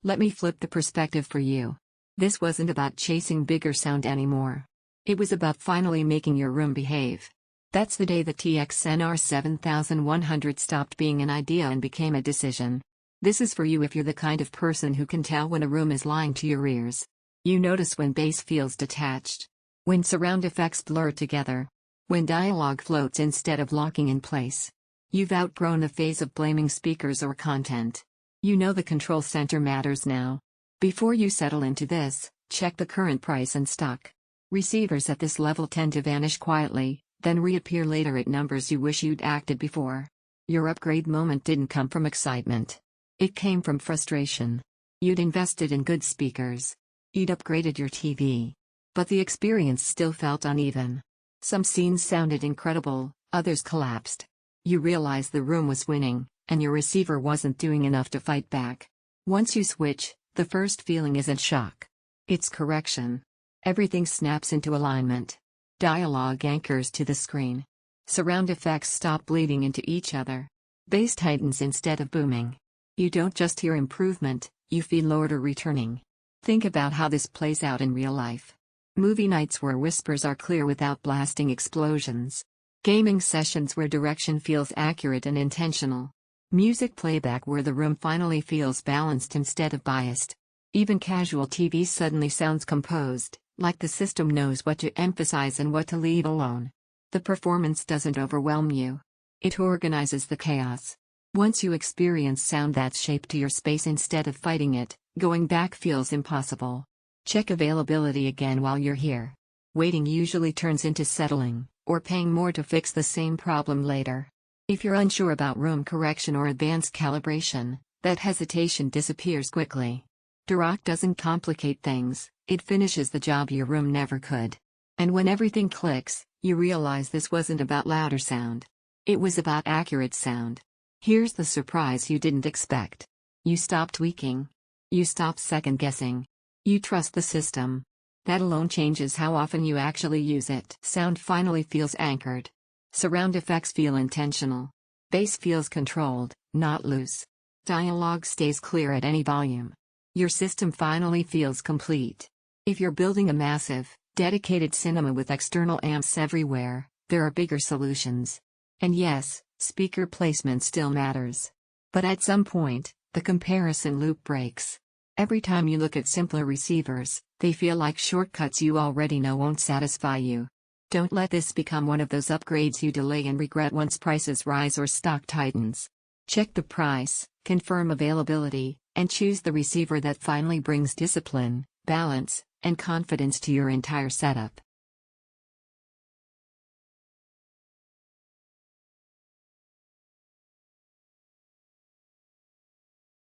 Let me flip the perspective for you. This wasn't about chasing bigger sound anymore. It was about finally making your room behave. That's the day the TX-NR7100 stopped being an idea and became a decision. This is for you if you're the kind of person who can tell when a room is lying to your ears. You notice when bass feels detached. When surround effects blur together. When dialogue floats instead of locking in place. You've outgrown the phase of blaming speakers or content. You know the control center matters now. Before you settle into this, check the current price and stock. Receivers at this level tend to vanish quietly, then reappear later at numbers you wish you'd acted before. Your upgrade moment didn't come from excitement. It came from frustration. You'd invested in good speakers. You'd upgraded your TV. But the experience still felt uneven. Some scenes sounded incredible, others collapsed. You realized the room was winning, and your receiver wasn't doing enough to fight back. Once you switch, the first feeling isn't shock. It's correction. Everything snaps into alignment. Dialogue anchors to the screen. Surround effects stop bleeding into each other. Bass tightens instead of booming. You don't just hear improvement, you feel order returning. Think about how this plays out in real life. Movie nights where whispers are clear without blasting explosions. Gaming sessions where direction feels accurate and intentional. Music playback where the room finally feels balanced instead of biased. Even casual TV suddenly sounds composed, like the system knows what to emphasize and what to leave alone. The performance doesn't overwhelm you. It organizes the chaos. Once you experience sound that's shaped to your space instead of fighting it, going back feels impossible. Check availability again while you're here. Waiting usually turns into settling, or paying more to fix the same problem later. If you're unsure about room correction or advanced calibration, that hesitation disappears quickly. Dirac doesn't complicate things, it finishes the job your room never could. And when everything clicks, you realize this wasn't about louder sound. It was about accurate sound. Here's the surprise you didn't expect. You stop tweaking. You stop second-guessing. You trust the system. That alone changes how often you actually use it. Sound finally feels anchored. Surround effects feel intentional. Bass feels controlled, not loose. Dialogue stays clear at any volume. Your system finally feels complete. If you're building a massive, dedicated cinema with external amps everywhere, there are bigger solutions. And yes, speaker placement still matters. But at some point, the comparison loop breaks. Every time you look at simpler receivers, they feel like shortcuts you already know won't satisfy you. Don't let this become one of those upgrades you delay and regret once prices rise or stock tightens. Check the price, confirm availability, and choose the receiver that finally brings discipline, balance, and confidence to your entire setup.